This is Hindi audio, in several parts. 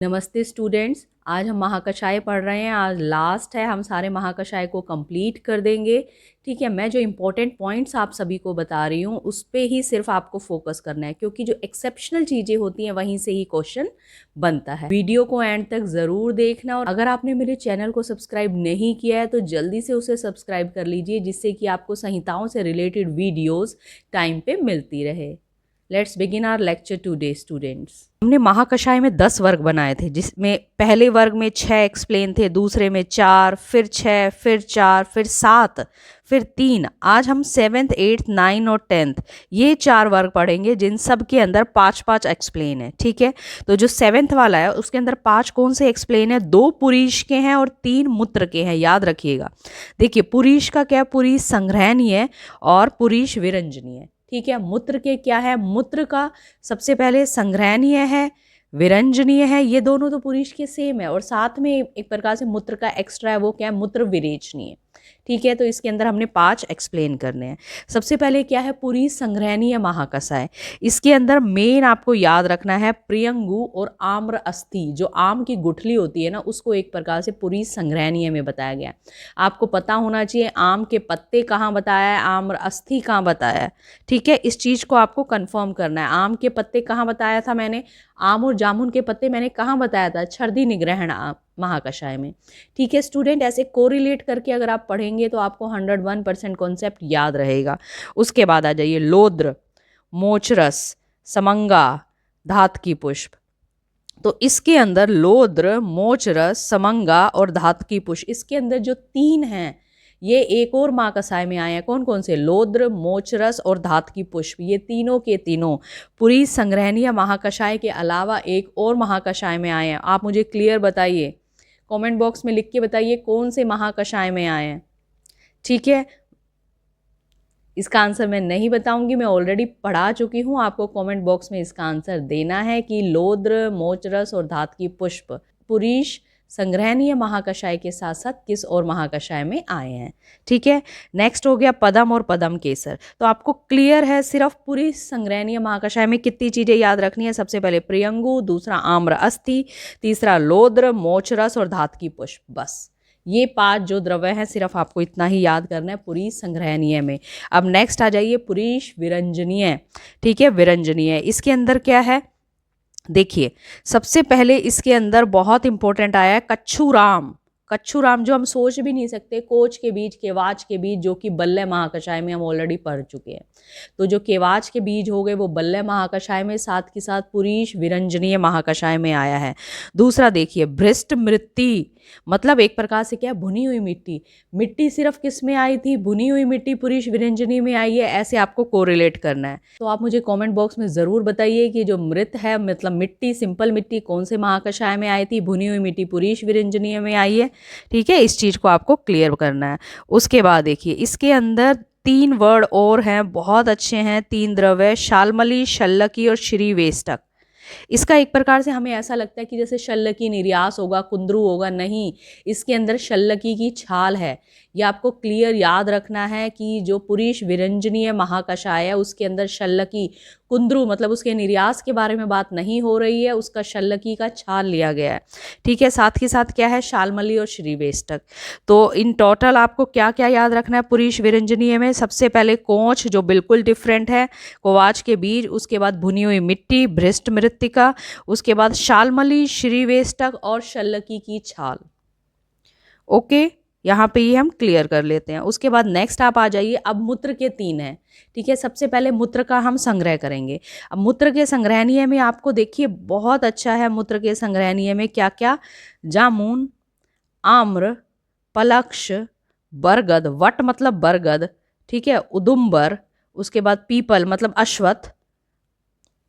नमस्ते स्टूडेंट्स, आज हम महाकषाय पढ़ रहे हैं। आज लास्ट है, हम सारे महाकषाय को कंप्लीट कर देंगे। ठीक है, मैं जो इम्पोर्टेंट पॉइंट्स आप सभी को बता रही हूँ उस पे ही सिर्फ आपको फोकस करना है, क्योंकि जो एक्सेप्शनल चीज़ें होती हैं वहीं से ही क्वेश्चन बनता है। वीडियो को एंड तक ज़रूर देखना, और अगर आपने मेरे चैनल को सब्सक्राइब नहीं किया है तो जल्दी से उसे सब्सक्राइब कर लीजिए, जिससे कि आपको संहिताओं से रिलेटेड वीडियोज़ टाइम पे मिलती रहे। Let's begin our lecture today students. हमने महाकषाय में 10 वर्ग बनाए थे, जिसमें पहले वर्ग में 6 एक्सप्लेन थे, दूसरे में 4, फिर 6, फिर 4, फिर 7, फिर 3। आज हम 7th, 8th, 9th और 10th ये 4 वर्ग पढ़ेंगे, जिन सब के अंदर 5-5 एक्सप्लेन है। ठीक है, तो जो 7th वाला है उसके अंदर 5 कौन से एक्सप्लेन है? 2 पुरीश के हैं और 3 मूत्र के हैं, याद रखिएगा। देखिए, पुरीश का क्या है? पुरीश संग्रहणीय है और पुरीश विरंजनीय है। ठीक है, मूत्र के क्या है? मूत्र का सबसे पहले संग्रहणीय है, विरंजनीय है। ये दोनों तो पुरीश के सेम है, और साथ में एक प्रकार से मूत्र का एक्स्ट्रा है, वो क्या है? मूत्र विरेचनीय। ठीक है, तो इसके अंदर हमने 5 एक्सप्लेन करने हैं। सबसे पहले क्या है? पुरीश संग्रहणीय महाकषाय। इसके अंदर मेन आपको याद रखना है प्रियंगु और आम्र अस्थि। जो आम की गुठली होती है ना, उसको एक प्रकार से पुरीश संग्रहणीय में बताया गया है। आपको पता होना चाहिए आम के पत्ते कहाँ बताया है, आम्र अस्थि कहाँ बताया है। ठीक है, इस चीज़ को आपको कंफर्म करना है। आम के पत्ते कहाँ बताया था मैंने? आम और जामुन के पत्ते मैंने कहाँ बताया था? छर्दी निग्रहण महाकषाय में। ठीक है स्टूडेंट, ऐसे कोरिलेट करके अगर आप पढ़ेंगे तो आपको 101% कॉन्सेप्ट याद रहेगा। उसके बाद आ जाइए लोद्र, मोचरस, समंगा, धातकी पुष्प। तो इसके अंदर लोद्र, मोचरस, समंगा और धातकी पुष्प, इसके अंदर जो 3 हैं ये एक और महाकषाय में आए हैं। कौन कौन से? लोद्र, मोचरस और धातकी पुष्प। ये तीनों के तीनों पुरीश संग्रहणीय महाकषाय के अलावा एक और महाकषाय में आए हैं। आप मुझे क्लियर बताइए, कमेंट बॉक्स में लिख के बताइए कौन से महाकषाय में आए हैं। ठीक है, इसका आंसर मैं नहीं बताऊंगी, मैं ऑलरेडी पढ़ा चुकी हूँ। आपको कमेंट बॉक्स में इसका आंसर देना है कि लोद्र, मोचरस और धातकी पुष्प पुरीश संग्रहणीय महाकषाय के साथ साथ किस और महाकषाय में आए हैं। ठीक है, नेक्स्ट हो गया पदम और पदम केसर। तो आपको क्लियर है, सिर्फ पुरीश संग्रहणीय महाकषाय में कितनी चीजें याद रखनी है? सबसे पहले प्रियंगु, दूसरा आम्र अस्थि, तीसरा लोद्र, मोचरस और धातकी पुष्प। बस ये 5 जो द्रव्य हैं, सिर्फ आपको इतना ही याद करना है पुरीश संग्रहणीय में। अब नेक्स्ट आ जाइए पुरीश विरंजनीय। ठीक है, विरंजनीय इसके अंदर क्या है? देखिए, सबसे पहले इसके अंदर बहुत इंपॉर्टेंट आया है कच्छूराम। कच्छूराम जो हम सोच भी नहीं सकते, कोच के बीज, केवाच के बीज, जो कि बल्लय महाकषाय में हम ऑलरेडी पढ़ चुके हैं। तो जो केवाच के बीज हो गए वो बल्लय महाकषाय में, साथ के साथ पुरीश विरंजनीय महाकषाय में आया है। दूसरा देखिए भ्रष्ट मृत्ति, मतलब एक प्रकार से क्या? भुनी हुई मिट्टी। मिट्टी सिर्फ किस में आई थी? भुनी हुई मिट्टी पुरीश विरंजनीय में आई है। ऐसे आपको कोरिलेट करना है। तो आप मुझे कमेंट बॉक्स में ज़रूर बताइए कि जो मृत है, मतलब मिट्टी, सिंपल मिट्टी, कौन से महाकषाय में आई थी? भुनी हुई मिट्टी पुरीश विरंजनीय में आई है। ठीक है, इस चीज़ को आपको क्लियर करना है। उसके बाद देखिए, इसके अंदर 3 वर्ड और हैं, बहुत अच्छे हैं। 3 द्रव्य, शाल्मली, शल्लकी और श्रीवेष्टक। इसका एक प्रकार से हमें ऐसा लगता है कि जैसे शल्लकी निर्यास होगा, कुंद्रू होगा, नहीं, इसके अंदर शल्लकी की छाल है। ये आपको क्लियर याद रखना है कि जो पुरीश विरंजनीय महाकषाय है उसके अंदर शल्लकी, कुंद्रू मतलब उसके निर्यास के बारे में बात नहीं हो रही है, उसका शल्लकी का छाल लिया गया है। ठीक है, साथ ही साथ क्या है? शाल्मली और श्रीवेष्टक। तो इन टोटल आपको क्या क्या याद रखना है पुरीश विरंजनीय में? सबसे पहले कोंच, जो बिल्कुल डिफरेंट है, कोवाच के बीज, उसके बाद भुनी हुई मिट्टी, भ्रष्ट मृत्तिका, उसके बाद शाल्मली, श्रीवेष्टक और शल्लकी की छाल। ओके, यहाँ पे ये हम क्लियर कर लेते हैं। उसके बाद नेक्स्ट आप आ जाइए, अब मूत्र के 3 हैं। ठीक है, सबसे पहले मूत्र का हम संग्रह करेंगे। अब मूत्र के संग्रहणीय में आपको देखिए बहुत अच्छा है। मूत्र के संग्रहणीय में क्या क्या? जामुन, आम्र, पलक्ष, बरगद, वट मतलब बरगद, ठीक है, उदुम्बर, उसके बाद पीपल मतलब अश्वत्थ।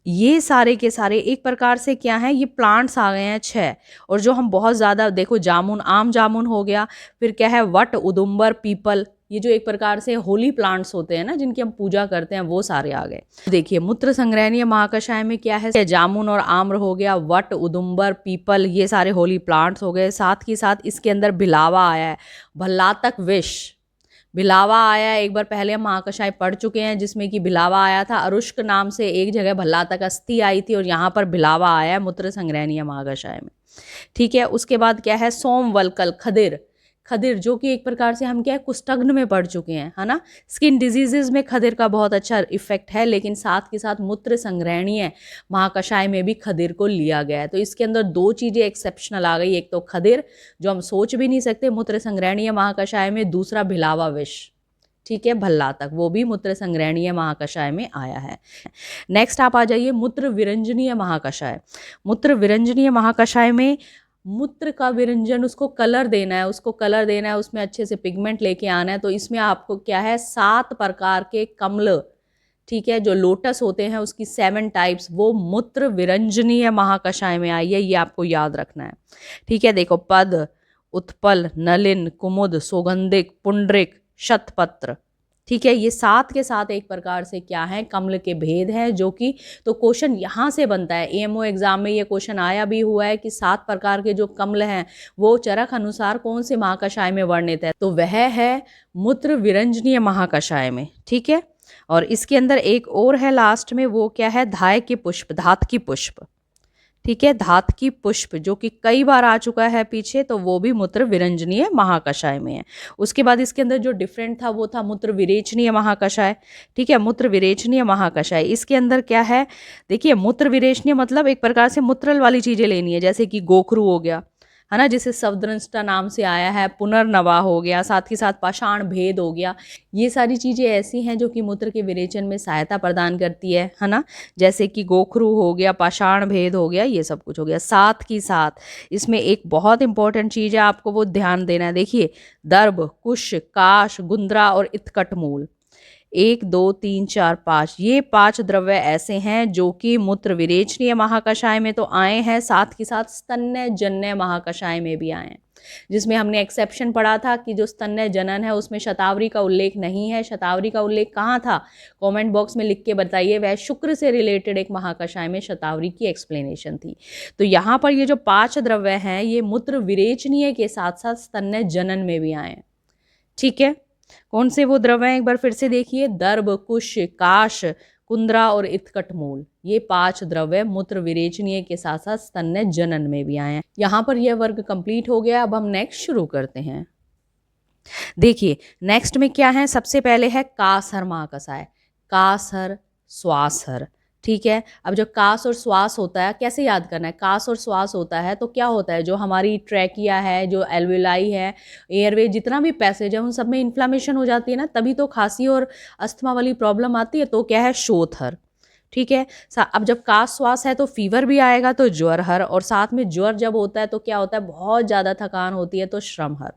ये सारे के सारे एक प्रकार से क्या हैं? ये प्लांट्स आ गए हैं 6। और जो हम बहुत ज़्यादा देखो, जामुन, आम जामुन हो गया, फिर क्या है? वट, उदुम्बर, पीपल, ये जो एक प्रकार से होली प्लांट्स होते हैं ना, जिनकी हम पूजा करते हैं, वो सारे आ गए। देखिए मूत्र संग्रहणीय महाकषाय में क्या है? जामुन और आम्र हो गया, वट, उदुम्बर, पीपल, ये सारे होली प्लांट्स हो गए। साथ ही साथ इसके अंदर भिलावा आया है, भल्लातक विष। भिलावा आया, एक बार पहले हम महाकषाय पढ़ चुके हैं जिसमें कि भिलावा आया था। अरुष्क नाम से एक जगह भल्ला तक अस्थि आई थी और यहाँ पर भिलावा आया है मूत्र संग्रहणीय महाकषाय में। ठीक है, उसके बाद क्या है, सोमवलकल, खदिर। खदिर जो कि एक प्रकार से हम क्या है कुष्ठग्न में पढ़ चुके हैं, है ना। स्किन डिजीजेज में खदिर का बहुत अच्छा इफेक्ट है, लेकिन साथ के साथ मूत्र संग्रहणीय महाकषाय में भी खदिर को लिया गया है। तो इसके अंदर दो चीज़ें एक्सेप्शनल आ गई, एक तो खदिर जो हम सोच भी नहीं सकते मूत्र संग्रहणीय महाकषाय में, दूसरा भिलावा विष, ठीक है, भल्ला तक, वो भी मूत्र संग्रहणीय महाकषाय में आया है। नेक्स्ट आप आ जाइए मूत्र विरंजनीय महाकषाय। मूत्र विरंजनीय महाकषाय में मूत्र का विरंजन, उसको कलर देना है, उसमें अच्छे से पिगमेंट लेके आना है। तो इसमें आपको क्या है 7 प्रकार के कमल, ठीक है, जो लोटस होते हैं उसकी 7 टाइप्स, वो मूत्र विरंजनीय महाकषाय में आई है, ये आपको याद रखना है। ठीक है, देखो पद, उत्पल, नलिन, कुमुद, सौगंधिक, पुंडरिक, शतपत्र। ठीक है, ये 7 के साथ एक प्रकार से क्या है कमल के भेद हैं, जो कि तो क्वेश्चन यहाँ से बनता है। एएमओ एग्जाम में ये क्वेश्चन आया भी हुआ है कि 7 प्रकार के जो कमल हैं वो चरक अनुसार कौन से महाकषाय में वर्णित है, तो वह है मूत्र विरंजनीय महाकषाय में। ठीक है, और इसके अंदर एक और है लास्ट में, वो क्या है, धाय के पुष्प, धात की पुष्प। ठीक है, धात की पुष्प जो कि कई बार आ चुका है पीछे, तो वो भी मूत्र विरंजनीय महाकषाय में है। उसके बाद इसके अंदर जो डिफरेंट था वो था मूत्र विरेचनीय महाकषाय। ठीक है, मूत्र विरेचनीय महाकषाय, इसके अंदर क्या है, देखिए मूत्र विरेचनीय मतलब एक प्रकार से मूत्रल वाली चीज़ें लेनी है, जैसे कि गोखरू हो गया, है ना, जिसे शवदंष्टा नाम से आया है, पुनर्नवा हो गया, साथ ही साथ पाषाण भेद हो गया। ये सारी चीज़ें ऐसी हैं जो कि मूत्र के विरेचन में सहायता प्रदान करती है ना, जैसे कि गोखरू हो गया, पाषाण भेद हो गया, ये सब कुछ हो गया। साथ ही साथ इसमें एक बहुत इंपॉर्टेंट चीज़ है, आपको वो ध्यान देना है। देखिए दर्भ, कुश, काश, गुंद्रा और इत्कटमूल, 1 2 3 4 5, ये 5 द्रव्य ऐसे हैं जो कि मूत्र विरेचनीय महाकषाय में तो आए हैं, साथ ही साथ स्तन्य जन्य महाकषाय में भी आए हैं, जिसमें हमने एक्सेप्शन पढ़ा था कि जो स्तन्य जनन है उसमें शतावरी का उल्लेख नहीं है। शतावरी का उल्लेख कहाँ था, कमेंट बॉक्स में लिख के बताइए। वह शुक्र से रिलेटेड एक महाकषाय में शतावरी की एक्सप्लेनेशन थी। तो यहाँ पर ये जो 5 द्रव्य हैं ये मूत्र विरेचनीय के साथ साथ स्तन्य जनन में भी आए हैं। ठीक है, कौन से वो द्रव्य हैं एक बार फिर से देखिए, दर्भ, कुश, काश, कुंद्रा और इत्कटमूल, ये 5 द्रव्य मूत्र विरेचनीय के साथ साथ स्तन्य जनन में भी आए हैं। यहाँ पर यह वर्ग कंप्लीट हो गया। अब हम नेक्स्ट शुरू करते हैं। देखिए नेक्स्ट में क्या है, सबसे पहले है कासहर महाकषाय, कासहर, श्वासहर। ठीक है, अब जो कास और श्वास होता है कैसे याद करना है, कास और श्वास होता है तो क्या होता है, जो हमारी ट्रैकिया है, जो एल्वेलाई है, एयरवे, जितना भी पैसेज है उन सब में इन्फ्लामेशन हो जाती है ना, तभी तो खांसी और अस्थमा वाली प्रॉब्लम आती है। तो क्या है, शोथहर। ठीक है, अब जब कास श्वास है तो फीवर भी आएगा, तो ज्वर हर, और साथ में ज्वर जब होता है तो क्या होता है, बहुत ज़्यादा थकान होती है, तो श्रम हर।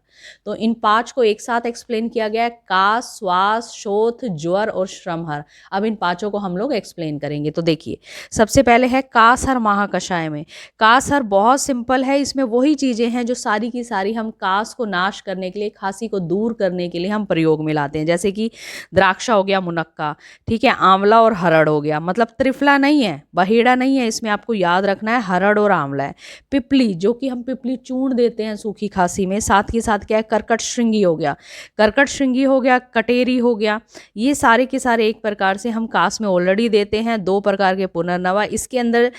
तो इन 5 को एक साथ एक्सप्लेन किया गया है, कास, श्वास, शोथ, ज्वर और श्रम हर। अब इन 5 को हम लोग एक्सप्लेन करेंगे। तो देखिए सबसे पहले है कासहर महाकषाय में। कासहर बहुत सिंपल है, इसमें वही चीज़ें हैं जो सारी की सारी हम कास को नाश करने के लिए, खांसी को दूर करने के लिए हम प्रयोग में लाते हैं, जैसे कि द्राक्षा हो गया, मुनक्का, ठीक है, आंवला और हरड़ हो गया, मतलब त्रिफला नहीं है, बहेड़ा नहीं है, इसमें आपको याद रखना है हरड़ और आंवला है। पिपली, जो कि हम पिपली चूर्ण देते हैं सूखी खांसी में, साथ के साथ क्या है, कर्कट श्रृंगी हो गया, कर्कट श्रृंगी हो गया, कटेरी हो गया, ये सारे के सारे एक प्रकार से हम कास में ऑलरेडी देते हैं। 2 प्रकार के पुनर्नवा। इसके अंदर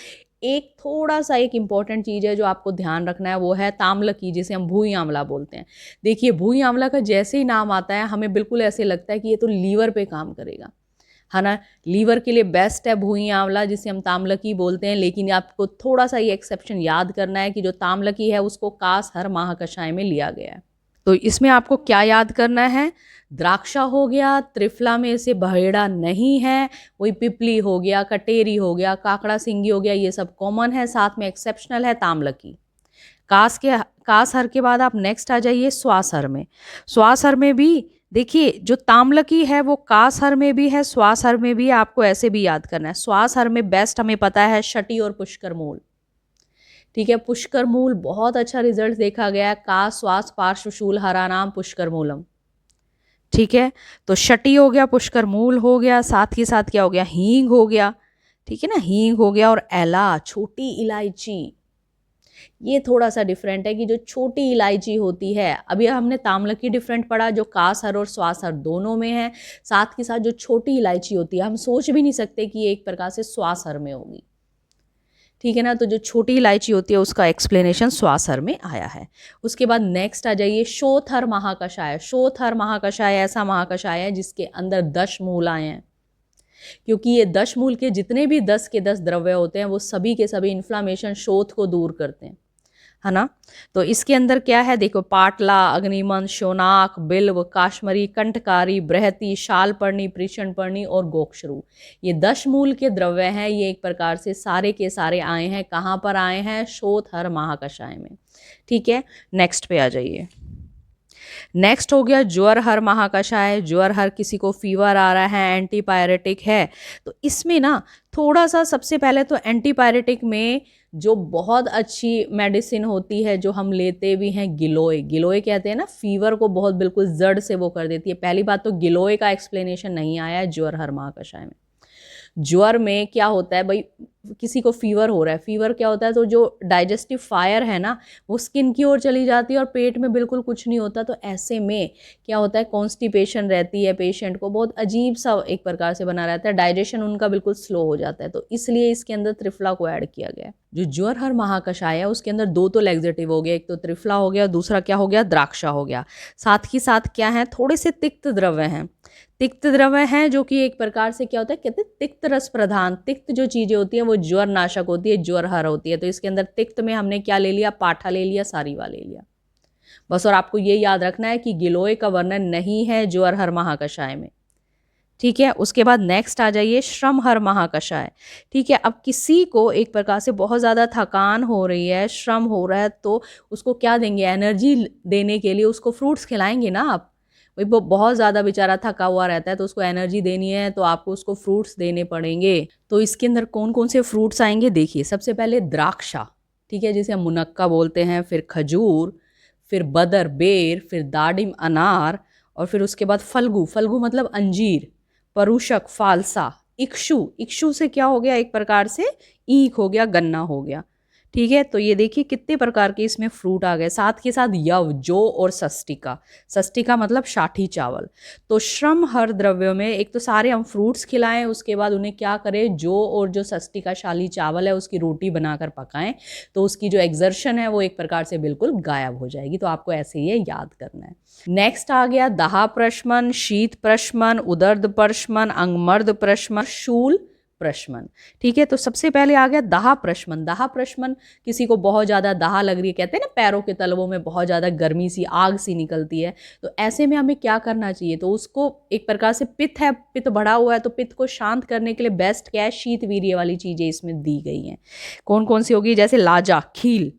एक थोड़ा सा एक इम्पॉर्टेंट चीज़ है जो आपको ध्यान रखना है, वो है ताम्लकी, जिसे हम भूई आंवला बोलते हैं। देखिए भूई आंवला का जैसे ही नाम आता है हमें बिल्कुल ऐसे लगता है कि ये तो लीवर पे काम करेगा, है ना, लीवर के लिए बेस्ट है भूई आंवला, जिसे हम ताम्लकी बोलते हैं। लेकिन आपको थोड़ा सा ये एक्सेप्शन याद करना है कि जो ताम्लकी है उसको कासहर महाकषाय में लिया गया है। तो इसमें आपको क्या याद करना है, द्राक्षा हो गया, त्रिफला में से बहेड़ा नहीं है, वही पिपली हो गया, कटेरी हो गया, काकड़ा सिंगी हो गया, ये सब कॉमन है, साथ में एक्सेप्शनल है ताम्लकी। कासहर के बाद आप नेक्स्ट आ जाइए श्वासहर में। श्वासहर में भी देखिए जो ताम्लकी है वो कासहर में भी है, श्वासहर में भी, आपको ऐसे भी याद करना है। श्वासहर में बेस्ट हमें पता है शटी और पुष्कर मूल। ठीक है, पुष्कर मूल बहुत अच्छा रिजल्ट देखा गया है, कास श्वास पार्श्वशूल हरानाम पुष्कर मूलम। ठीक है, तो शटी हो गया, पुष्कर मूल हो गया, साथ ही साथ क्या हो गया, हींग हो गया, ठीक है ना, हींग हो गया, और एला, छोटी इलायची, ये थोड़ा सा डिफरेंट है कि जो छोटी इलायची होती है, अभी हमने तामलकी डिफरेंट पढ़ा जो कासहर और स्वासहर दोनों में है, साथ के साथ जो छोटी इलायची होती है हम सोच भी नहीं सकते कि ये एक प्रकार से स्वासहर में होगी, ठीक है ना। तो जो छोटी इलायची होती है उसका एक्सप्लेनेशन स्वासहर में आया है। उसके बाद नेक्स्ट आ जाइए शोथर महाकषाय। शोथर महाकषाय ऐसा महाकषाय है जिसके अंदर 10 मूल आए हैं, क्योंकि ये 10 मूल के जितने भी 10 के 10 द्रव्य होते हैं वो सभी के सभी इन्फ्लामेशन शोथ को दूर करते हैं, है ना। तो इसके अंदर क्या है देखो, पाटला, अग्निमंथ, शोनाक, बिल्व, काश्मरी, कंठकारी, बृहति, शालपर्णी, प्रीषणपर्णी और गोक्षरू, ये 10 मूल के द्रव्य हैं। ये एक प्रकार से सारे के सारे आए हैं, कहाँ पर आए हैं, शोथर महाकषाय में, ठीक है। नेक्स्ट पे आ जाइए। नेक्स्ट हो गया ज्वरहर महाकषाय। ज्वरहर किसी को फीवर आ रहा है, एंटीपायरेटिक है, तो इसमें ना थोड़ा सा सबसे पहले तो एंटीपायरेटिक में जो बहुत अच्छी मेडिसिन होती है जो हम लेते भी हैं, गिलोय। गिलोय कहते हैं ना, फीवर को बहुत बिल्कुल जड़ से वो कर देती है। पहली बात तो गिलोय का एक्सप्लेनेशन नहीं आया है ज्वरहर महाकषाय में। ज्वर में क्या होता है भाई, किसी को फीवर हो रहा है, फीवर क्या होता है, तो जो डाइजेस्टिव फायर है ना वो स्किन की ओर चली जाती है और पेट में बिल्कुल कुछ नहीं होता। तो ऐसे में क्या होता है, कॉन्स्टिपेशन रहती है पेशेंट को, बहुत अजीब सा एक प्रकार से बना रहता है, डाइजेशन उनका बिल्कुल स्लो हो जाता है। तो इसलिए इसके अंदर त्रिफला को ऐड किया गया है। जो ज्वरहर महाकषाय है उसके अंदर 2 तो लैक्सेटिव हो गया, एक तो त्रिफला हो गया, दूसरा क्या हो गया, द्राक्षा हो गया। साथ ही साथ क्या है, थोड़े से तिक्त द्रव्य हैं। तिक्त द्रव्य हैं जो कि एक प्रकार से क्या होता है, कहते हैं तिक्त रस प्रधान। तिक्त जो चीज़ें होती हैं वो ज्वर नाशक होती है, ज्वरहर होती है। तो इसके अंदर तिक्त में हमने क्या ले लिया, पाठा ले लिया, सारीवा ले लिया बस। और आपको ये याद रखना है कि गिलोय का वर्णन नहीं है ज्वरहर महाकषाय में, ठीक है। उसके बाद नेक्स्ट आ जाइए श्रमहर महाकषाय, ठीक है। अब किसी को एक प्रकार से बहुत ज़्यादा थकान हो रही है, श्रम हो रहा है, तो उसको क्या देंगे, एनर्जी देने के लिए उसको फ्रूट्स खिलाएंगे ना आप। भाई वो बहुत ज़्यादा बेचारा थका हुआ रहता है तो उसको एनर्जी देनी है तो आपको उसको फ्रूट्स देने पड़ेंगे। तो इसके अंदर कौन कौन से फ्रूट्स आएंगे देखिए, सबसे पहले द्राक्षा, ठीक है, जिसे हम मुनक्का बोलते हैं, फिर खजूर, फिर बदर बेर, फिर दाडिम अनार, और फिर उसके बाद फल्गु। फल्गु मतलब अंजीर, परुषक, फालसा, इक्षु। इक्षु से क्या हो गया, एक प्रकार से ईख हो गया, गन्ना हो गया, ठीक है। तो ये देखिए कितने प्रकार के इसमें फ्रूट आ गए। साथ के साथ यव, जौ और सस्टिका। सस्टिका मतलब शाठी चावल। तो श्रम हर द्रव्यों में एक तो सारे हम फ्रूट्स खिलाएं, उसके बाद उन्हें क्या करें, जौ और जो सस्टिका शाली चावल है उसकी रोटी बनाकर पकाएं, तो उसकी जो एक्सर्शन है वो एक प्रकार से बिल्कुल गायब हो जाएगी। तो आपको ऐसे ये याद करना है। नेक्स्ट आ गया दाह प्रशमन, शीत प्रशमन, उदर्द प्रशमन, अंगमर्द प्रशमन, शूल प्रशमन, ठीक है। तो सबसे पहले आ गया दाह प्रशमन। दाह प्रशमन, किसी को बहुत ज़्यादा दाह लग रही है, कहते हैं ना पैरों के तलवों में बहुत ज़्यादा गर्मी सी, आग सी निकलती है, तो ऐसे में हमें क्या करना चाहिए, तो उसको एक प्रकार से पित्त है, पित्त बढ़ा हुआ है, तो पित्त को शांत करने के लिए बेस्ट क्या है, शीत वीर्य वाली चीज़ें इसमें दी गई हैं। कौन कौन सी होगी, जैसे लाजा, खील,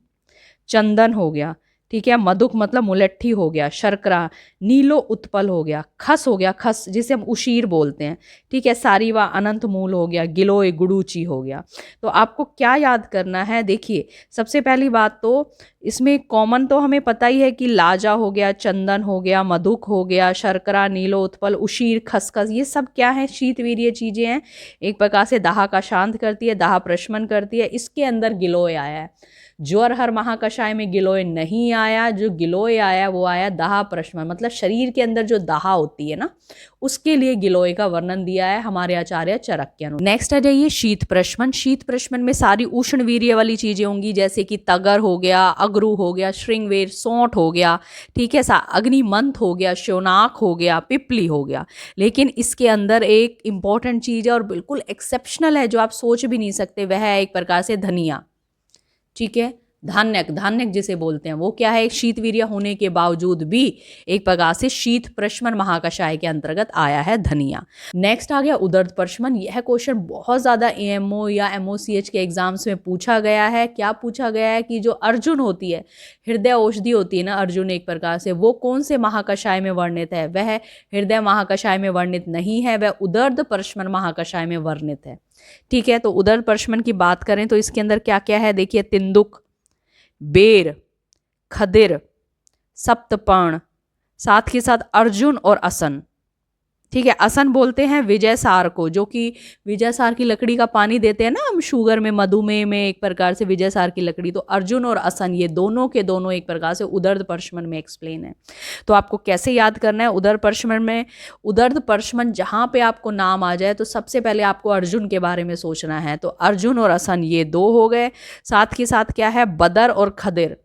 चंदन हो गया, ठीक है, मधुक मतलब मुलट्ठी हो गया, शर्करा, नीलो उत्पल हो गया, खस हो गया, खस जिसे हम उशीर बोलते हैं, ठीक है, सारीवा, अनंत मूल हो गया, गिलोय, गुड़ूची हो गया। तो आपको क्या याद करना है, देखिए सबसे पहली बात तो इसमें कॉमन तो हमें पता ही है कि लाजा हो गया, चंदन हो गया, मधुक हो गया, शर्करा, नीलो उत्पल, उशीर, खसखस, ये सब क्या है, शीतवीर्य चीज़ें हैं, एक प्रकार से दाह का शांत करती है, दाह प्रशमन करती है। इसके अंदर गिलोय आया है, ज्वरहर महाकषाय में गिलोय नहीं आया, जो गिलोय आया वो आया दाह प्रशमन, मतलब शरीर के अंदर जो दाह होती है ना उसके लिए गिलोय का वर्णन दिया है हमारे आचार्य चरक के अनुसार। नेक्स्ट आ जाइए शीत प्रशमन। शीत प्रशमन में सारी उष्ण वीर्य वाली चीजें होंगी, जैसे कि तगर हो गया, अगरू हो गया, श्रृंगवेर, सौंठ हो गया, ठीक है, अग्निमंथ हो गया, शोनाक हो गया, पिपली हो गया। लेकिन इसके अंदर एक इंपॉर्टेंट चीज है और बिल्कुल एक्सेप्शनल है जो आप सोच भी नहीं सकते, वह है एक प्रकार से धनिया, ठीक है, धान्यक, धान्यक जिसे बोलते हैं, वो क्या है, एक शीतवीर्य होने के बावजूद भी एक प्रकार से शीत प्रशमन महाकषाय के अंतर्गत आया है धनिया। नेक्स्ट आ गया उदर्द प्रशमन। यह क्वेश्चन बहुत ज़्यादा एएमओ या एमओसीएच के एग्जाम्स में पूछा गया है। क्या पूछा गया है कि जो अर्जुन होती है, हृदय औषधि होती है ना अर्जुन एक प्रकार से, वो कौन से महाकषाय में वर्णित है, वह हृदय महाकषाय में वर्णित नहीं है, वह उदर्द प्रशमन महाकषाय में वर्णित है, ठीक है। तो उदर्द प्रशमन की बात करें तो इसके अंदर क्या क्या है, देखिए, तिंदुक, बेर, खदिर, सप्तपर्ण, साथ के साथ अर्जुन और असन, ठीक है। असन बोलते हैं विजय सार को, जो कि विजय सार की लकड़ी का पानी देते हैं ना हम शुगर में, मधुमेह में, एक प्रकार से विजय सार की लकड़ी। तो अर्जुन और असन ये दोनों के दोनों एक प्रकार से उदर्द परशमन में एक्सप्लेन है। तो आपको कैसे याद करना है उदर्द परशमन में? उदर्द परशमन जहाँ पे आपको नाम आ जाए तो सबसे पहले आपको अर्जुन के बारे में सोचना है। तो अर्जुन और असन ये दो हो गए। साथ के साथ क्या है? बदर और खदिर,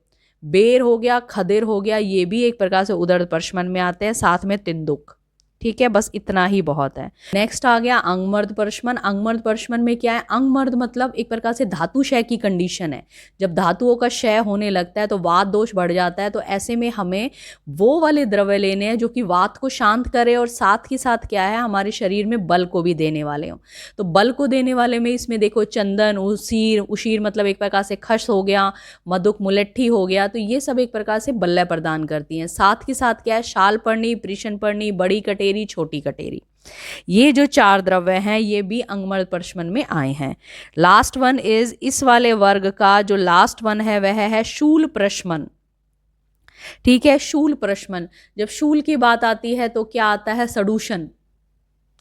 बेर हो गया, खदिर हो गया, ये भी एक प्रकार से उदर्द परशमन में आते हैं। साथ में तिंदुक। ठीक है, बस इतना ही बहुत है। नेक्स्ट आ गया अंगमर्द परशमन। अंगमर्द परशमन में क्या है? अंगमर्द मतलब एक प्रकार से धातु क्षय की कंडीशन है। जब धातुओं का क्षय होने लगता है तो वात दोष बढ़ जाता है। तो ऐसे में हमें वो वाले द्रव्य लेने हैं जो कि वात को शांत करे और साथ ही साथ क्या है, हमारे शरीर में बल को भी देने वाले हों। तो बल को देने वाले में इसमें देखो चंदन, उशीर, उशीर मतलब एक प्रकार से खस हो गया, मधुक, मुलट्ठी हो गया। तो ये सब एक प्रकार से बल्लय प्रदान करती हैं। साथ ही साथ क्या है? शालपर्णी, प्रीशनपर्णी, बड़ी कटेरी, छोटी कटेरी। ये जो 4 द्रव्य हैं ये भी अंगमर्द परशमन में आए हैं। लास्ट वन इज, इस वाले वर्ग का जो लास्ट वन है वह है शूल प्रशमन। ठीक है, शूल प्रशमन। जब शूल की बात आती है तो क्या आता है? सडूशन,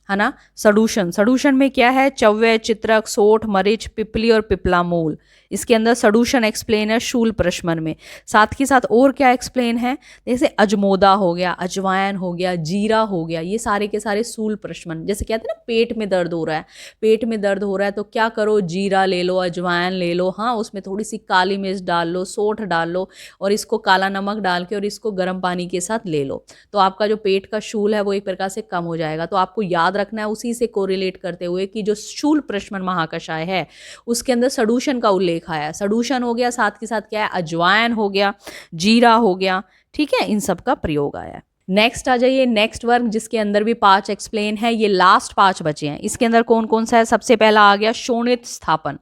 है ना। सडूशन, सडूशन में क्या है? चव्य, चित्रक, सोठ, मरीच, पिपली और पिपला मूल। इसके अंदर सडूशन एक्सप्लेन है शूल प्रशमन में। साथ के साथ और क्या एक्सप्लेन है? जैसे अजमोदा हो गया, अजवायन हो गया, जीरा हो गया, ये सारे के सारे शूल प्रशमन। जैसे कहते हैं ना पेट में दर्द हो रहा है, पेट में दर्द हो रहा है तो क्या करो? जीरा ले लो, अजवायन ले लो, हाँ उसमें थोड़ी सी काली मिर्च डाल लो, सोठ डाल लो और इसको काला नमक डाल के और इसको गर्म पानी के साथ ले लो। तो आपका जो पेट का शूल है वो एक प्रकार से कम हो जाएगा। तो आपको याद रखना है उसी से कोरिलेट करते हुए कि जो शूल प्रशमन महाकषाय है उसके अंदर सडूशन का उल्लेख आया है। सडूशन हो गया, साथ के साथ क्या है? अजवायन हो गया, जीरा हो गया। ठीक है, इन सब का प्रयोग आया है। नेक्स्ट आ जाइए, नेक्स्ट वर्ग जिसके अंदर भी 5 एक्सप्लेन है। ये लास्ट 5 बचे हैं। इसके अंदर कौन कौन सा है? सबसे पहला आ गया शोणित स्थापन।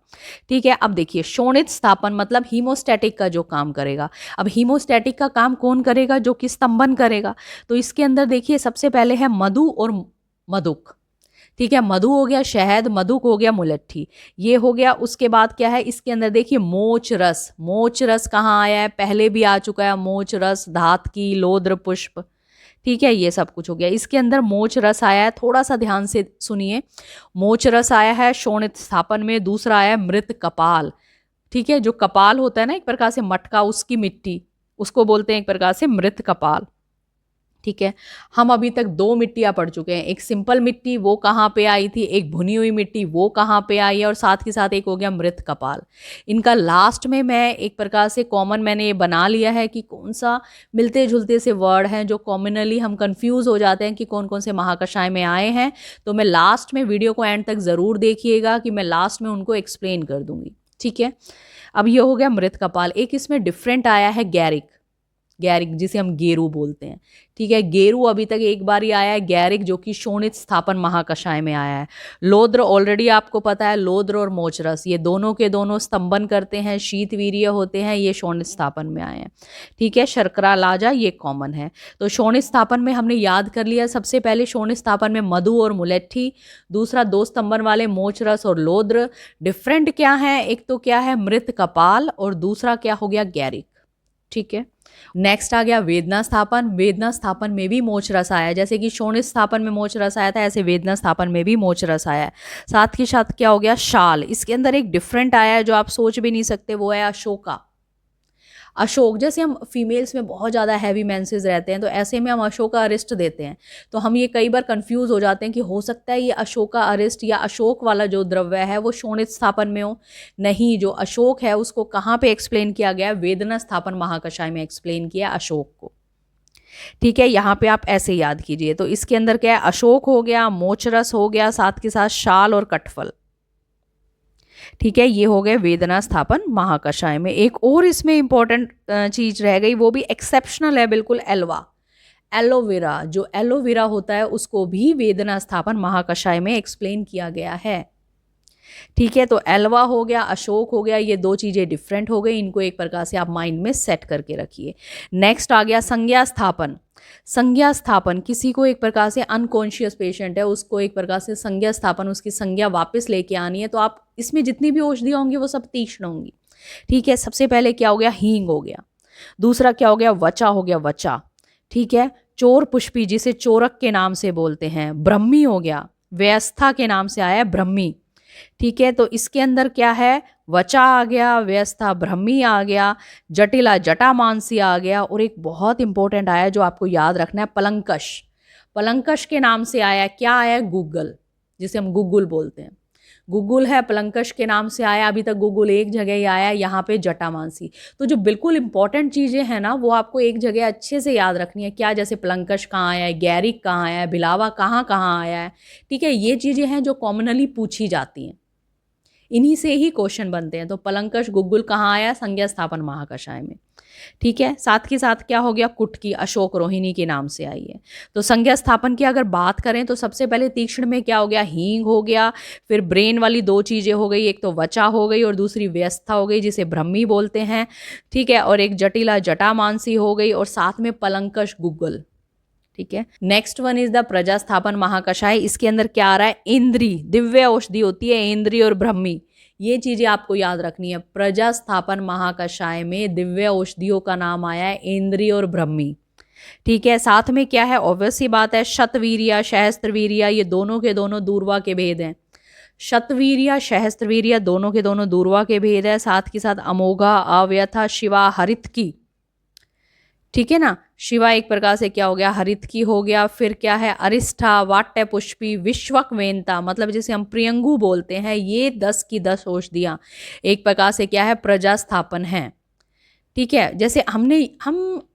ठीक है, अब देखिए शोणित स्थापन मतलब हीमोस्टैटिक का जो काम करेगा। अब हीमोस्टैटिक का काम कौन करेगा? जो कि स्तंभन करेगा। तो इसके अंदर देखिए सबसे पहले है मधु और मधुक। ठीक है, मधु हो गया, शहद, मधुक हो गया, मुलट्ठी, ये हो गया। उसके बाद क्या है? इसके अंदर देखिए मोच रस। मोच रस कहाँ आया है? पहले भी आ चुका है। मोच रस, धातकी, लोद्र पुष्प। ठीक है, ये सब कुछ हो गया। इसके अंदर मोच रस आया है, थोड़ा सा ध्यान से सुनिए। मोच रस आया है शोणित स्थापन में। दूसरा आया मृत कपाल। ठीक है, जो कपाल होता है ना एक प्रकार से मटका, उसकी मिट्टी, उसको बोलते हैं एक प्रकार से मृत कपाल। ठीक है, हम अभी तक 2 मिट्टियाँ पढ़ चुके हैं। एक सिंपल मिट्टी, वो कहाँ पे आई थी, एक भुनी हुई मिट्टी, वो कहाँ पे आई है, और साथ के साथ एक हो गया मृत कपाल। इनका लास्ट में मैं एक प्रकार से कॉमन मैंने ये बना लिया है कि कौन सा मिलते जुलते से वर्ड हैं जो कॉमनली हम कंफ्यूज हो जाते हैं कि कौन कौन से महाकषाय में आए हैं। तो मैं लास्ट में, वीडियो को एंड तक ज़रूर देखिएगा कि मैं लास्ट में उनको एक्सप्लेन कर दूंगी। ठीक है, अब ये हो गया मृत कपाल। एक इसमें डिफरेंट आया है गैरिक। गैरिक जिसे हम गेरू बोलते हैं। ठीक है, गेरू अभी तक एक बार ही आया है। गैरिक जो कि शोणित स्थापन महाकषाय में आया है। लोद्र ऑलरेडी आपको पता है, लोद्र और मोचरस ये दोनों के दोनों स्तंभन करते हैं, शीतवीर्य होते हैं, ये शोणित स्थापन में आए हैं। ठीक है, शर्करा लाजा ये कॉमन है। तो शोणित स्थापन में हमने याद कर लिया, सबसे पहले शोणित स्थापन में मधु और मुलट्ठी, दूसरा 2 स्तंभन वाले मोचरस और लोद्र। डिफरेंट क्या है? एक तो क्या है मृत कपाल और दूसरा क्या हो गया गैरिक। ठीक है, नेक्स्ट आ गया वेदना स्थापन। वेदना स्थापन में भी मोच रस आया, जैसे कि शोणित स्थापन में मोच रस आया था ऐसे वेदना स्थापन में भी मोच रस आया है। साथ के साथ क्या हो गया शाल। इसके अंदर एक डिफरेंट आया है जो आप सोच भी नहीं सकते, वो है अशोका। अशोक, जैसे हम फीमेल्स में बहुत ज़्यादा हैवी मेंसेस रहते हैं तो ऐसे में हम अशोका अरिस्ट देते हैं। तो हम ये कई बार कंफ्यूज हो जाते हैं कि हो सकता है ये अशोका अरिस्ट या अशोक वाला जो द्रव्य है वो शोणित स्थापन में हो। नहीं, जो अशोक है उसको कहाँ पे एक्सप्लेन किया गया है? वेदना स्थापन महाकषाय में एक्सप्लेन किया अशोक को। ठीक है, यहाँ पे आप ऐसे याद कीजिए। तो इसके अंदर क्या है? अशोक हो गया, मोचरस हो गया, साथ के साथ शाल और कटफल। ठीक है, ये हो गए वेदना स्थापन महाकषाय में। एक और इसमें इंपॉर्टेंट चीज रह गई, वो भी एक्सेप्शनल है बिल्कुल, एल्वा। एलोवेरा, जो एलोवेरा होता है उसको भी वेदना स्थापन महाकषाय में एक्सप्लेन किया गया है। ठीक है, तो एल्वा हो गया, अशोक हो गया, ये 2 चीज़ें डिफरेंट हो गई। इनको एक प्रकार से आप माइंड में सेट करके रखिए। नेक्स्ट आ गया संज्ञा स्थापन। संज्ञा स्थापन, किसी को एक प्रकार से अनकॉन्शियस पेशेंट है उसको एक प्रकार से संज्ञा स्थापन, उसकी संज्ञा वापस लेके आनी है। तो आप इसमें जितनी भी औषधियाँ होंगी वो सब तीक्ष्ण होंगी। ठीक है, सबसे पहले क्या हो गया? हींग हो गया। दूसरा क्या हो गया? वचा हो गया, वचा। ठीक है, चोर पुष्पी जिसे चोरक के नाम से बोलते हैं। ब्रह्मी हो गया, व्यवस्था के नाम से आया है ब्रह्मी। ठीक है, तो इसके अंदर क्या है, वचा आ गया, व्यवस्था ब्रह्मी आ गया, जटिला जटामानसी आ गया, और एक बहुत इंपॉर्टेंट आया जो आपको याद रखना है, पलंकश। पलंकश के नाम से आया, क्या आया, गूगल, जिसे हम गूगल बोलते हैं। गूगल है, पलंकश के नाम से आया। अभी तक गूगल एक जगह ही आया, यहाँ पे जटामानसी। तो जो बिल्कुल इंपॉर्टेंट चीज़ें हैं ना, वो आपको एक जगह अच्छे से याद रखनी है। क्या, जैसे पलंकश कहाँ आया है, गैरिक कहाँ आया है, बिलावा कहाँ कहाँ आया है। ठीक है, ये चीज़ें हैं जो कॉमनली पूछी जाती हैं, इन्हीं से ही क्वेश्चन बनते हैं। तो पलंकश गुग्गुल कहाँ आया, संज्ञा स्थापन महाकषाय में। ठीक है, साथ के साथ क्या हो गया, कुटकी अशोक रोहिणी के नाम से आई है। तो संज्ञा स्थापन की अगर बात करें तो सबसे पहले तीक्ष्ण में क्या हो गया, हींग हो गया, फिर ब्रेन वाली दो चीज़ें हो गई, एक तो वचा हो गई और दूसरी व्यवस्था हो गई जिसे ब्रह्मी बोलते हैं। ठीक है, और एक जटिला जटामानसी हो गई, और साथ में पलंकश गुग्गल। ठीक है, नेक्स्ट वन इज द प्रजास्थापन महाकषाय। इसके अंदर क्या आ रहा है, इंद्री, दिव्य औषधि होती है इंद्री और ब्रह्मी, ये चीजें आपको याद रखनी है। प्रजास्थापन महाकषाय में दिव्य औषधियों का नाम आया है इंद्री और ब्रह्मी। ठीक है, साथ में क्या है, ऑब्वियस सी बात है, शतवीर्या सहस्त्रवीर्या, ये दोनों के दोनों दूर्वा के भेद हैं। शतवीर्या सहस्त्रवीर्या दोनों के दोनों दूर्वा के भेद है। साथ के साथ अमोघा, अव्यथा, शिवा, हरितकी। ठीक है ना, शिवा एक प्रकार से क्या हो गया, हरितकी हो गया। फिर क्या है, अरिष्ठा, वाट्य पुष्पी, विश्वक वेनता, मतलब जिसे हम प्रियंगु बोलते हैं, ये 10 की 10 औषधियां एक प्रकार से क्या है, प्रजास्थापन है। ठीक है, जैसे हम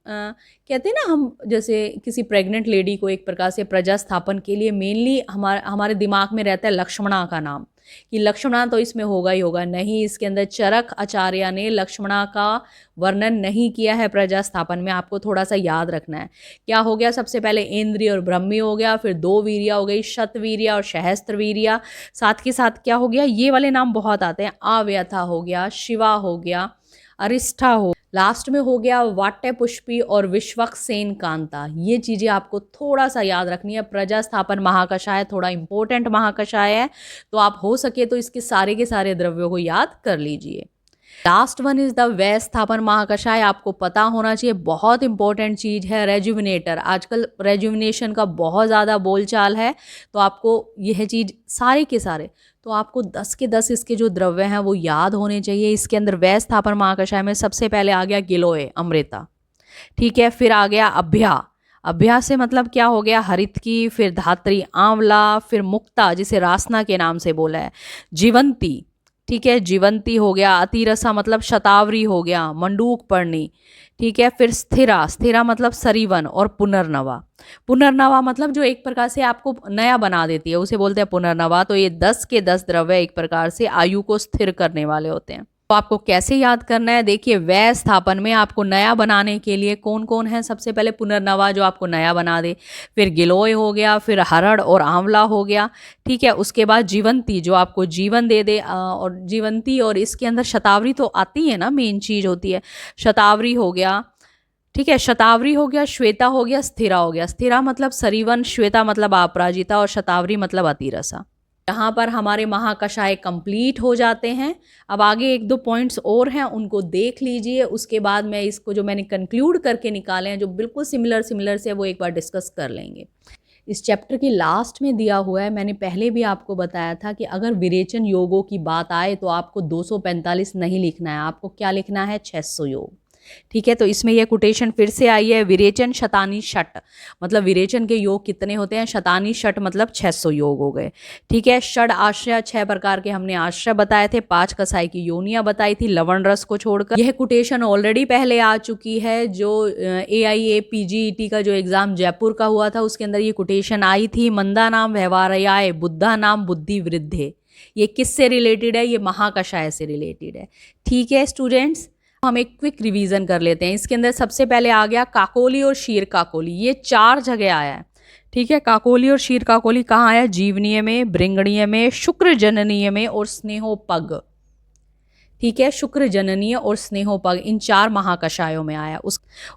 कहते हैं ना, हम जैसे किसी प्रेग्नेंट लेडी को एक प्रकार से प्रजास्थापन के लिए मेनली हमारे दिमाग में रहता है लक्ष्मणा का नाम, कि लक्ष्मणा तो इसमें होगा ही होगा। नहीं, इसके अंदर चरक आचार्य ने लक्ष्मणा का वर्णन नहीं किया है प्रजास्थापन में, आपको थोड़ा सा याद रखना है। क्या हो गया, सबसे पहले इंद्रिय और ब्रह्मी हो गया, फिर 2 वीर्या हो गई, शतवीर्या और सहस्त्रवीर्या। साथ के साथ क्या हो गया, ये वाले नाम बहुत आते हैं, अव्यथा हो गया, शिवा हो गया, अरिष्ठा हो, लास्ट में हो गया वाट्य पुष्पी और विश्वक सेन कांता। ये चीज़ें आपको थोड़ा सा याद रखनी है। प्रजास्थापन महाकषाय थोड़ा इंपॉर्टेंट महाकषाय है, तो आप हो सके तो इसके सारे के सारे द्रव्यों को याद कर लीजिए। लास्ट वन इज द व्यवस्थापन महाकषाय, आपको पता होना चाहिए, बहुत इंपॉर्टेंट चीज़ है, रेजुविनेटर। आजकल रेजुविनेशन का बहुत ज़्यादा बोलचाल है, तो आपको यह चीज़ सारे के सारे, तो आपको 10 के 10 इसके जो द्रव्य हैं वो याद होने चाहिए। इसके अंदर व्यवस्थापन महाकषाय में सबसे पहले आ गया गिलोय, अमृता। ठीक है, फिर आ गया अभ्या, अभ्या से मतलब क्या हो गया, हरितकी, फिर धात्री, आंवला, फिर मुक्ता जिसे रासना के नाम से बोला है, जीवंती। ठीक है, जीवंती हो गया, अतिरसा मतलब शतावरी हो गया, मंडूक पर्णी। ठीक है, फिर स्थिरा, स्थिरा मतलब सरीवन, और पुनर्नवा, पुनर्नवा मतलब जो एक प्रकार से आपको नया बना देती है, उसे बोलते हैं पुनर्नवा। तो ये 10 के 10 द्रव्य एक प्रकार से आयु को स्थिर करने वाले होते हैं। तो आपको कैसे याद करना है, देखिए, व्यवस्थापन में आपको नया बनाने के लिए कौन कौन है, सबसे पहले पुनर्नवा जो आपको नया बना दे, फिर गिलोय हो गया, फिर हरड़ और आंवला हो गया। ठीक है, उसके बाद जीवंती जो आपको जीवन दे दे, और जीवंती, और इसके अंदर शतावरी तो आती है ना, मेन चीज होती है, शतावरी हो गया। ठीक है, शतावरी हो गया, श्वेता हो गया, स्थिरा हो गया। स्थिरा मतलब सरीवन, श्वेता मतलब अपराजिता, और शतावरी मतलब अतिरसा। यहाँ पर हमारे महाकषाय कंप्लीट हो जाते हैं। अब आगे 1-2 पॉइंट्स और हैं, उनको देख लीजिए। उसके बाद मैं इसको जो मैंने कंक्लूड करके निकाले हैं, जो बिल्कुल सिमिलर से, वो एक बार डिस्कस कर लेंगे। इस चैप्टर के लास्ट में दिया हुआ है, मैंने पहले भी आपको बताया था कि अगर विरेचन योगों की बात आए तो आपको 245 नहीं लिखना है, आपको क्या लिखना है, 600 योग। ठीक है, तो इसमें यह कोटेशन फिर से आई है, विरेचन शतानी षट, मतलब विरेचन के योग कितने होते हैं, शतानी षट मतलब 600 योग हो गए। ठीक है, षड आश्रय, 6 प्रकार के हमने आश्रय बताए थे, 5 कसाई की योनियां बताई थी लवण रस को छोड़कर। यह कोटेशन ऑलरेडी पहले आ चुकी है, जो AIA PGET का जो एग्जाम जयपुर का हुआ था उसके अंदर ये कोटेशन आई थी। मंदा नाम व्यवहारयाय, बुद्धा नाम बुद्धि वृद्धे, ये किससे रिलेटेड है, ये महाकषाय से रिलेटेड है। ठीक है स्टूडेंट्स, हम एक क्विक रिवीजन कर लेते हैं। इसके अंदर सबसे पहले आ गया काकोली और शीर काकोली, ये 4 जगह आया है। ठीक है, काकोली और शीर काकोली कहाँ आया, जीवनीय में, भृंगणीय में, शुक्र जननीय में और स्नेहोपग। ठीक है, शुक्र जननीय और स्नेहोपग इन 4 महाकषायों में आया।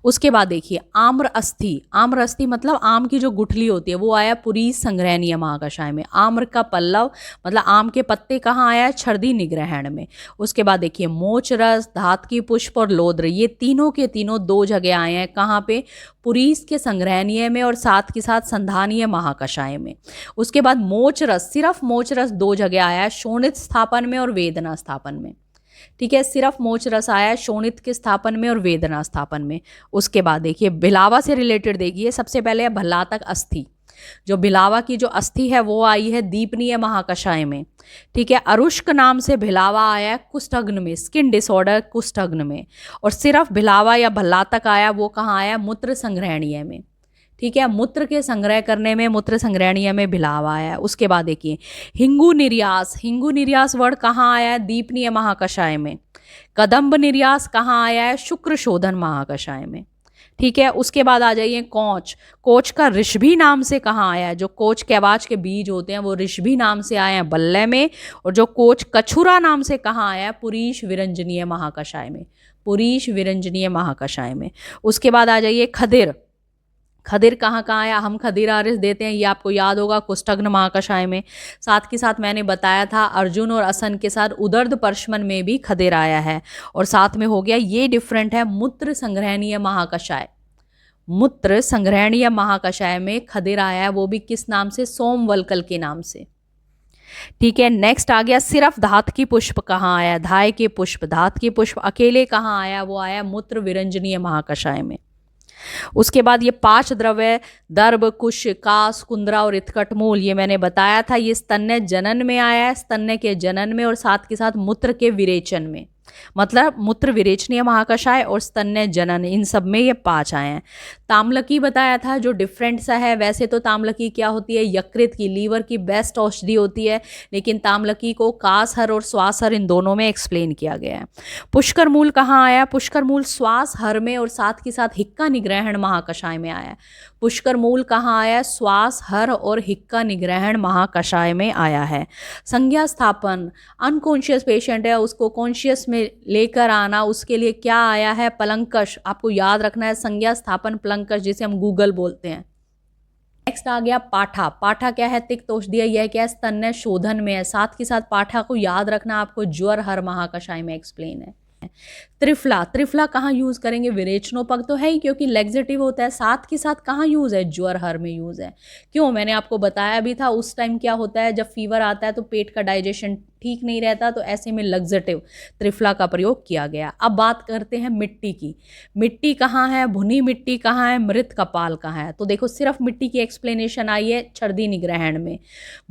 उसके बाद देखिए आम्र अस्थि, आम्र अस्थि मतलब आम की जो गुठली होती है वो आया पुरीश संग्रहणीय महाकषाय में। आम्र का पल्लव मतलब आम के पत्ते कहाँ आया है, छर्दी निग्रहण में। उसके बाद देखिए मोच रस, धातकी पुष्प और लोद्र, ये तीनों के तीनों 2 जगह आए हैं, कहाँ पे, पुरीश के संग्रहणीय में और साथ के साथ संधानीय महाकषाय में। उसके बाद मोच रस, सिर्फ मोच रस 2 जगह आया है, शोणित स्थापन में और वेदना स्थापन में। ठीक है, सिर्फ मोच रस आया है शोणित के स्थापन में और वेदना स्थापन में। उसके बाद देखिए भिलावा से रिलेटेड देखिए, सबसे पहले है भल्लातक अस्थि, जो भिलावा की जो अस्थि है वो आई है दीपनीय महाकषाय में। ठीक है, अरुष्क नाम से भिलावा आया है कुष्ठग्न में, स्किन डिसऑर्डर कुष्ठग्न में। और सिर्फ भिलावा या भल्लातक आया, वो कहाँ आया, मूत्र संग्रहणीय में। ठीक है, मूत्र के संग्रह करने में मूत्र संग्रहणीय में भिलावा आया है। उसके बाद देखिए हिंगू निर्यास, हिंगू निर्यास वर्ड कहाँ आया है, दीपनीय महाकषाय में। कदम्ब निर्यास कहाँ आया है, शुक्र शोधन महाकषाय में। ठीक है, उसके बाद आ जाइए कोच, कोच का ऋषभि नाम से कहाँ आया है, जो कोच कैवाच के बीज होते हैं वो ऋषभि नाम से आए हैं बल्लय में। और जो कोच कछुरा नाम से कहाँ आया है, पुरीश विरंजनीय महाकषाय में, पुरीश विरंजनीय महाकषाय में। उसके बाद आ जाइए खदिर, खदिर कहाँ कहाँ आया, हम खदिर आरिस देते हैं, ये आपको याद होगा कुष्ठग्न महाकषाय में। साथ के साथ मैंने बताया था अर्जुन और असन के साथ उदर्द परशमन में भी खदिर आया है। और साथ में हो गया ये डिफरेंट है मूत्र संग्रहणीय महाकषाय, मूत्र संग्रहणीय महाकषाय में खदिर आया है, वो भी किस नाम से, सोमवलकल के नाम से। ठीक है, नेक्स्ट आ गया सिर्फ धातकी पुष्प कहाँ आया, धाय के पुष्प, धातकी पुष्प अकेले कहाँ आया, वो आया मूत्र विरंजनीय महाकषाय में। उसके बाद ये 5 द्रव्य दर्भ, कुश, कास, कुंद्रा और इत्कट मूल, ये मैंने बताया था, ये स्तन्य जनन में आया है, स्तन्य के जनन में और साथ के साथ मूत्र के विरेचन में, मतलब मूत्र विरेचनीय महाकषाय और स्तन्य जनन, इन सब में ये 5 आए हैं। ताम्लकी बताया था जो डिफरेंट सा है, वैसे तो ताम्लकी क्या होती है, यकृत की, लीवर की बेस्ट औषधि होती है, लेकिन ताम्लकी को कासहर और श्वासहर इन दोनों में एक्सप्लेन किया गया है। पुष्कर मूल कहाँ आया, पुष्कर मूल श्वास हर में और साथ के साथ हिक्का निग्रहण महाकषाय में आया है। पुष्कर मूल कहाँ आया, श्वास हर और हिक्का निग्रहण महाकषाय में आया है। संज्ञा स्थापन, अनकॉन्शियस पेशेंट है उसको कॉन्शियस में लेकर आना, उसके लिए क्या आया है, पलंकश, आपको याद रखना है संज्ञा स्थापन पलंकश, जिसे हम गूगल बोलते हैं। नेक्स्ट आ गया पाठा, पाठा क्या है, तिक्त औषधि, यह क्या है, स्तन्य शोधन में है। साथ के साथ पाठा को याद रखना आपको ज्वर हर महाकषाय में एक्सप्लेन है। त्रिफला, त्रिफला कहाँ यूज करेंगे, विरेचनोपग तो है ही क्योंकि लेग्जेटिव होता है, साथ के साथ कहाँ यूज है, ज्वर हर में यूज है। क्यों, मैंने आपको बताया भी था उस टाइम क्या होता है, जब फीवर आता है तो पेट का डाइजेशन ठीक नहीं रहता, तो ऐसे में लेग्जेटिव त्रिफला का प्रयोग किया गया। अब बात करते हैं मिट्टी की, मिट्टी कहाँ है, भुनी मिट्टी कहाँ है, मृत कपाल कहाँ है। तो देखो सिर्फ मिट्टी की एक्सप्लेनेशन आई है छर्दी निग्रहण में,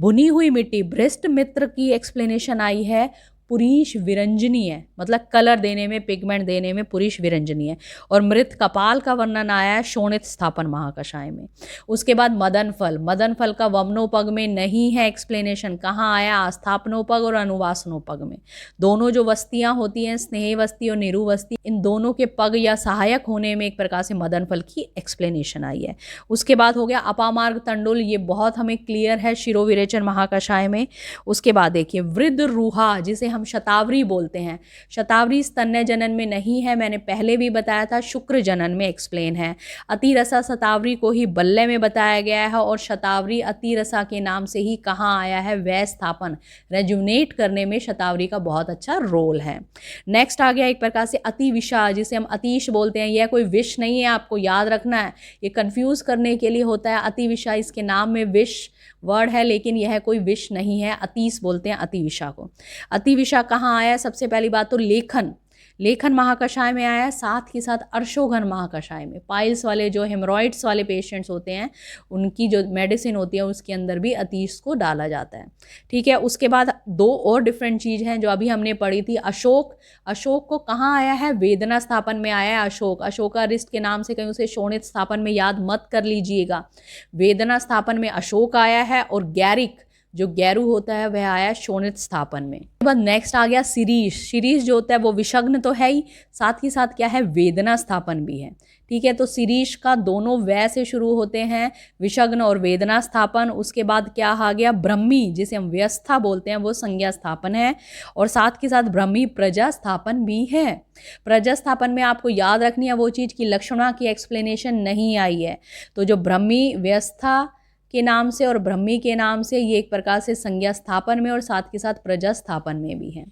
भुनी हुई मिट्टी भ्रष्ट मित्र की एक्सप्लेनेशन आई है पुरीश विरंजनी है, मतलब कलर देने में, पिगमेंट देने में पुरीश विरंजनी है। और मृत कपाल का वर्णन आया है शोणित स्थापन महाकषाय में। उसके बाद मदन फल, मदन फल का वमनोपग में नहीं है एक्सप्लेनेशन, कहाँ आया, आस्थापनोपग और अनुवासनोपग में। दोनों जो वस्तियाँ होती हैं, स्नेह वस्ती और निरुवस्ती, इन दोनों के पग या सहायक होने में एक प्रकार से मदन फल की एक्सप्लेनेशन आई है। उसके बाद हो गया अपामार्ग तंडुल, ये बहुत हमें क्लियर है शिरोविरेचन महाकषाय में। उसके बाद देखिए वृद्ध रूहा, जिसे हम शतावरी बोलते हैं, शतावरी स्तन्य जनन में नहीं है, मैंने पहले भी बताया था, शुक्र जनन में एक्सप्लेन है। अतिरसा शतावरी को ही बल्ले में बताया गया है और शतावरी अतिरसा के नाम से ही कहाँ आया है, वै स्थापन, रेजुनेट करने में शतावरी का बहुत अच्छा रोल है। नेक्स्ट आ गया एक प्रकार से अतिविषा, जिसे हम अतीश बोलते हैं, यह कोई विष नहीं है, आपको याद रखना है, ये कंफ्यूज करने के लिए होता है। अतिविषा, इसके नाम में विष वर्ड है लेकिन यह कोई विष नहीं है, अतीश बोलते हैं अतिविषा को। अतिविषा कहाँ आया, सबसे पहली बात तो लेखन, लेखन महाकषाय में आया है, साथ ही साथ अर्शोघन महाकषाय में। पाइल्स वाले जो हेमरॉइड्स वाले पेशेंट्स होते हैं उनकी जो मेडिसिन होती है उसके अंदर भी अतीश को डाला जाता है। ठीक है, उसके बाद 2 और डिफरेंट चीज़ हैं जो अभी हमने पढ़ी थी। अशोक, अशोक को कहाँ आया है, वेदना स्थापन में आया है अशोक, अशोकारिष्ट के नाम से कहीं उसे शोणित स्थापन में याद मत कर लीजिएगा, वेदना स्थापन में अशोक आया है। और गैरिक, जो गैरु होता है वह आया शोणित स्थापन में। उसके बाद नेक्स्ट आ गया शिरीष। शिरीष जो होता है वो विषग्न तो है ही, साथ ही साथ क्या है, वेदना स्थापन भी है। ठीक है, तो शिरीष का दोनों वै से शुरू होते हैं, विषग्न और वेदना स्थापन। उसके बाद क्या आ गया, ब्रह्मी, जिसे हम व्यस्था बोलते हैं, वो संज्ञा स्थापन है। और साथ के साथ ब्रह्मी प्रजा स्थापन भी है। प्रजा स्थापन में आपको याद रखनी है वो चीज़ की लक्षणा की एक्सप्लेनेशन नहीं आई है। तो जो ब्रह्मी व्यस्था के नाम से और ब्रह्मी के नाम से, ये एक प्रकार से संज्ञा स्थापन में और साथ के साथ प्रजा स्थापन में भी है।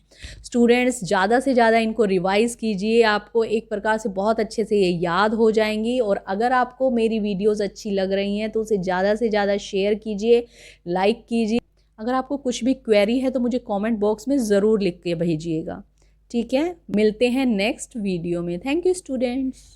स्टूडेंट्स ज़्यादा से ज़्यादा इनको रिवाइज़ कीजिए, आपको एक प्रकार से बहुत अच्छे से ये याद हो जाएंगी। और अगर आपको मेरी वीडियोस अच्छी लग रही हैं तो उसे ज़्यादा से ज़्यादा शेयर कीजिए, लाइक कीजिए। अगर आपको कुछ भी क्वेरी है तो मुझे कमेंट बॉक्स में ज़रूर लिख के भेजिएगा। ठीक है, मिलते हैं नेक्स्ट वीडियो में। Thank you students.